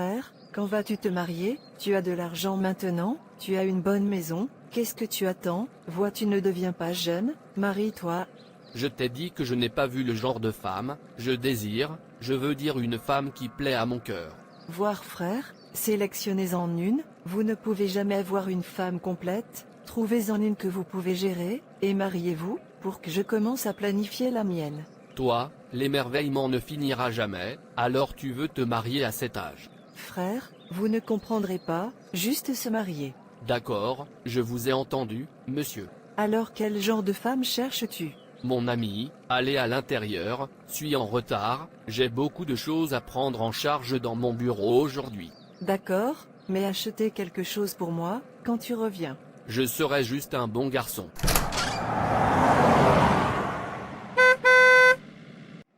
frère, quand vas-tu te marier? Tu as de l'argent maintenant, tu as une bonne maison, qu'est-ce que tu attends? Vois, tu ne deviens pas jeune, marie-toi. Je t'ai dit que je n'ai pas vu le genre de femme, je veux dire une femme qui plaît à mon cœur. Voir frère, sélectionnez-en une, vous ne pouvez jamais avoir une femme complète, trouvez-en une que vous pouvez gérer, et mariez-vous, pour que je commence à planifier la mienne. Toi, l'émerveillement ne finira jamais, alors tu veux te marier à cet âge. Frère, vous ne comprendrez pas, juste se marier. D'accord, je vous ai entendu, monsieur. Alors quel genre de femme cherches-tu? Mon ami, allez à l'intérieur, suis en retard, j'ai beaucoup de choses à prendre en charge dans mon bureau aujourd'hui. D'accord, mais achetez quelque chose pour moi, quand tu reviens. Je serai juste un bon garçon.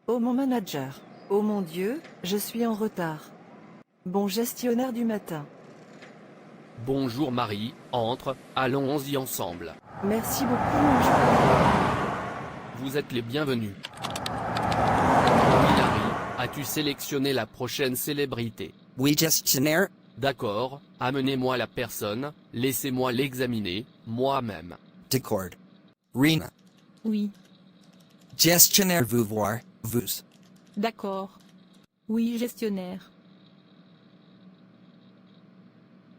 Oh mon manager. Oh mon Dieu, je suis en retard. Bon gestionnaire du matin. Bonjour Marie, entre, allons-y ensemble. Merci beaucoup mon frère. Vous êtes les bienvenus. Hilary, as-tu sélectionné la prochaine célébrité? Oui, gestionnaire. D'accord, amenez-moi la personne, laissez-moi l'examiner, moi-même. D'accord. Rina. Oui, Gestionnaire vous voir, vous. d'accord. Oui, gestionnaire.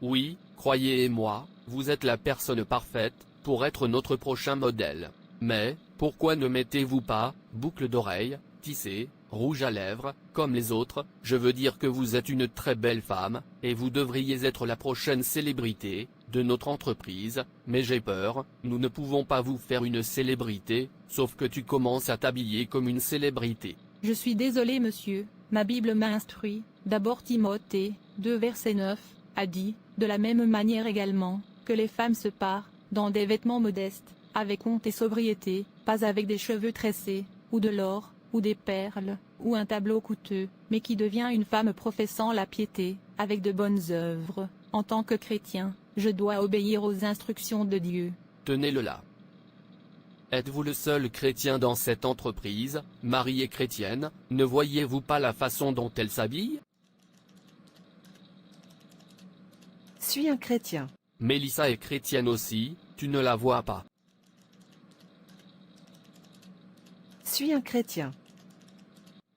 Oui, croyez-moi, vous êtes la personne parfaite, pour être notre prochain modèle. Mais, pourquoi ne mettez-vous pas, boucle d'oreille, tissée, rouge à lèvres, comme les autres? Je veux dire que vous êtes une très belle femme, et vous devriez être la prochaine célébrité, de notre entreprise, mais j'ai peur, nous ne pouvons pas vous faire une célébrité, sauf que tu commences à t'habiller comme une célébrité. Je suis désolé monsieur, ma Bible m'a instruit, d'abord Timothée, 2 verset 9, a dit, de la même manière également, que les femmes se parent, dans des vêtements modestes, avec honte et sobriété, pas avec des cheveux tressés, ou de l'or, ou des perles, ou un tableau coûteux, mais qui devient une femme professant la piété, avec de bonnes œuvres. En tant que chrétien, je dois obéir aux instructions de Dieu. Tenez-le là. Êtes-vous le seul chrétien dans cette entreprise? Marie est chrétienne, ne voyez-vous pas la façon dont elle s'habille? Suis un chrétien. Mélissa est chrétienne aussi, tu ne la vois pas. Suis un chrétien.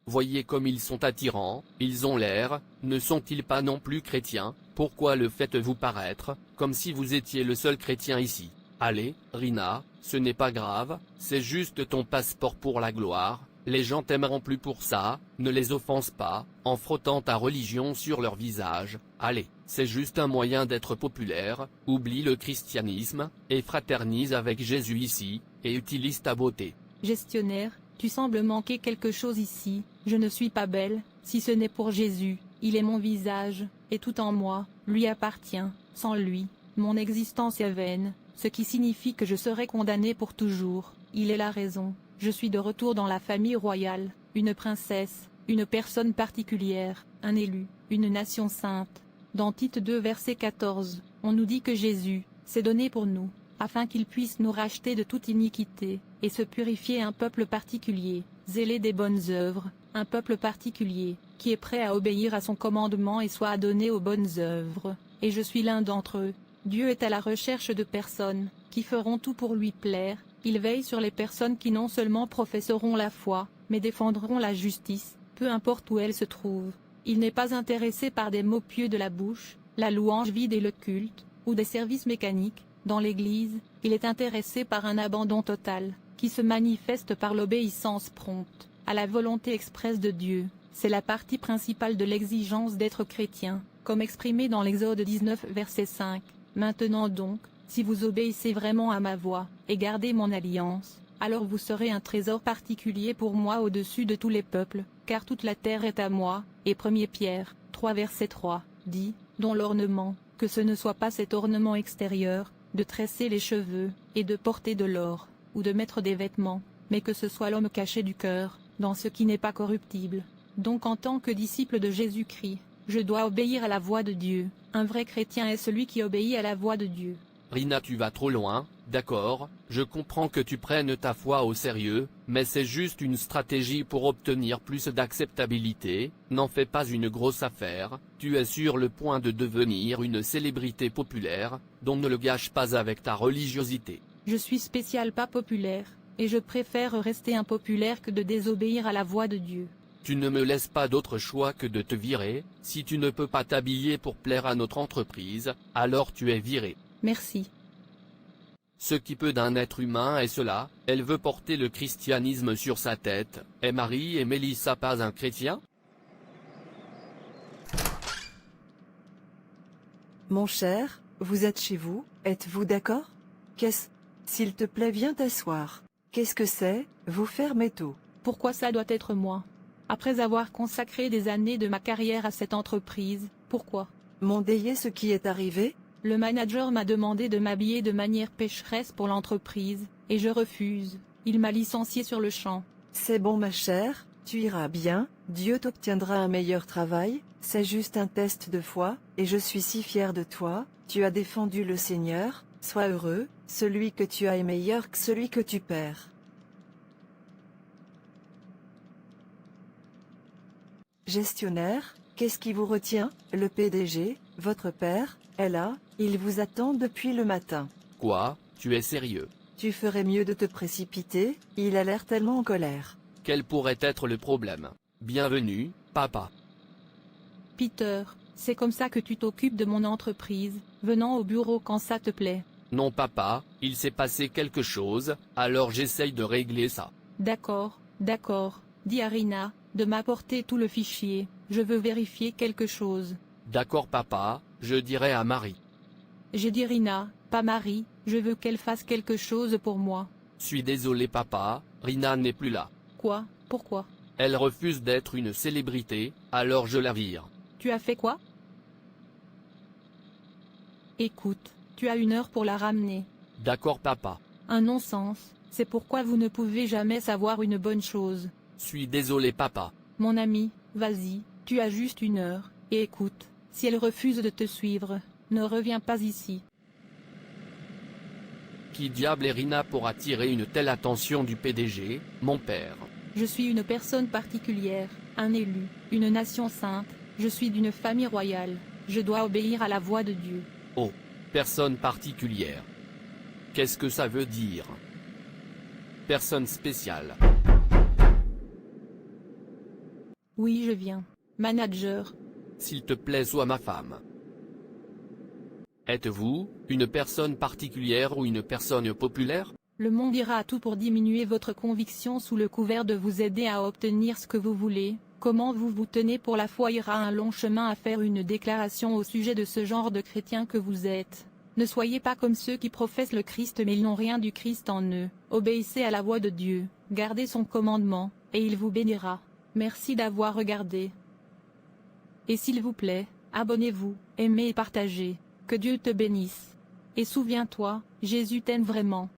Voyez comme ils sont attirants, ils ont l'air, ne sont-ils pas non plus chrétiens? Pourquoi le faites-vous paraître, comme si vous étiez le seul chrétien ici? Allez, Rina, ce n'est pas grave, c'est juste ton passeport pour la gloire, les gens t'aimeront plus pour ça, ne les offense pas, en frottant ta religion sur leur visage, allez, c'est juste un moyen d'être populaire, oublie le christianisme, et fraternise avec Jésus ici, et utilise ta beauté. Gestionnaire, tu sembles manquer quelque chose ici, je ne suis pas belle, si ce n'est pour Jésus, il est mon visage, et tout en moi, lui appartient, sans lui, mon existence est vaine, ce qui signifie que je serai condamnée pour toujours, il est la raison, je suis de retour dans la famille royale, une princesse, une personne particulière, un élu, une nation sainte. Dans Tite 2 verset 14, on nous dit que Jésus, s'est donné pour nous, afin qu'il puisse nous racheter de toute iniquité, et se purifier un peuple particulier, zélé des bonnes œuvres, un peuple particulier, qui est prêt à obéir à son commandement et soit adonné aux bonnes œuvres, et je suis l'un d'entre eux. Dieu est à la recherche de personnes, qui feront tout pour lui plaire, il veille sur les personnes qui non seulement professeront la foi, mais défendront la justice, peu importe où elle se trouve. Il n'est pas intéressé par des mots pieux de la bouche, la louange vide et le culte, ou des services mécaniques. Dans l'Église, il est intéressé par un abandon total, qui se manifeste par l'obéissance prompte, à la volonté expresse de Dieu. C'est la partie principale de l'exigence d'être chrétien, comme exprimé dans l'Exode 19 verset 5. Maintenant donc, si vous obéissez vraiment à ma voix, et gardez mon alliance, alors vous serez un trésor particulier pour moi au-dessus de tous les peuples, car toute la terre est à moi, et 1 Pierre, 3 verset 3, dit, dont l'ornement, que ce ne soit pas cet ornement extérieur, de tresser les cheveux, et de porter de l'or, ou de mettre des vêtements, mais que ce soit l'homme caché du cœur, dans ce qui n'est pas corruptible. Donc en tant que disciple de Jésus-Christ, je dois obéir à la voix de Dieu. Un vrai chrétien est celui qui obéit à la voix de Dieu. Rina, tu vas trop loin, d'accord, je comprends que tu prennes ta foi au sérieux, mais c'est juste une stratégie pour obtenir plus d'acceptabilité, n'en fais pas une grosse affaire, tu es sur le point de devenir une célébrité populaire, donc ne le gâche pas avec ta religiosité. Je suis spécial, pas populaire, et je préfère rester impopulaire que de désobéir à la voix de Dieu. Tu ne me laisses pas d'autre choix que de te virer, si tu ne peux pas t'habiller pour plaire à notre entreprise, alors tu es viré. Merci. Ce qui peut d'un être humain est cela, elle veut porter le christianisme sur sa tête, est Marie et Mélissa pas un chrétien? Mon cher, vous êtes chez vous, êtes-vous d'accord? Qu'est-ce? S'il te plaît, viens t'asseoir. Qu'est-ce que c'est? Vous fermez tout. Pourquoi ça doit être moi? Après avoir consacré des années de ma carrière à cette entreprise, pourquoi? M'endayez ce qui est arrivé? Le manager m'a demandé de m'habiller de manière pécheresse pour l'entreprise, et je refuse. Il m'a licencié sur le champ. C'est bon ma chère, tu iras bien, Dieu t'obtiendra un meilleur travail, c'est juste un test de foi, et je suis si fier de toi, tu as défendu le Seigneur, sois heureux, celui que tu as est meilleur que celui que tu perds. Gestionnaire, qu'est-ce qui vous retient? Le PDG, votre père, est là, il vous attend depuis le matin. Quoi, tu es sérieux? Tu ferais mieux de te précipiter, il a l'air tellement en colère. Quel pourrait être le problème? Bienvenue, papa. Peter, c'est comme ça que tu t'occupes de mon entreprise, venant au bureau quand ça te plaît. Non papa, il s'est passé quelque chose, alors j'essaye de régler ça. D'accord, dit à Rina, de m'apporter tout le fichier, je veux vérifier quelque chose. D'accord papa, je dirai à Marie. J'ai dit Rina, pas Marie, je veux qu'elle fasse quelque chose pour moi. Suis désolé papa, Rina n'est plus là. Quoi? Pourquoi? Elle refuse d'être une célébrité, alors je la vire. Tu as fait quoi? Écoute, tu as 1 heure pour la ramener. D'accord papa. Un non-sens, c'est pourquoi vous ne pouvez jamais savoir une bonne chose. Suis désolé papa. Mon ami, vas-y, tu as juste 1 heure, et écoute, si elle refuse de te suivre, ne reviens pas ici. Qui diable est Rina pour attirer une telle attention du PDG, mon père? Je suis une personne particulière, un élu, une nation sainte, je suis d'une famille royale, je dois obéir à la voix de Dieu. Oh, personne particulière. Qu'est-ce que ça veut dire? Personne spéciale. Oui, je viens. Manager. S'il te plaît, sois ma femme. Êtes-vous une personne particulière ou une personne populaire? Le monde ira à tout pour diminuer votre conviction sous le couvert de vous aider à obtenir ce que vous voulez. Comment vous vous tenez pour la foi ira un long chemin à faire une déclaration au sujet de ce genre de chrétien que vous êtes. Ne soyez pas comme ceux qui professent le Christ mais ils n'ont rien du Christ en eux. Obéissez à la voix de Dieu, gardez son commandement, et il vous bénira. Merci d'avoir regardé. Et s'il vous plaît, abonnez-vous, aimez et partagez. Que Dieu te bénisse. Et souviens-toi, Jésus t'aime vraiment.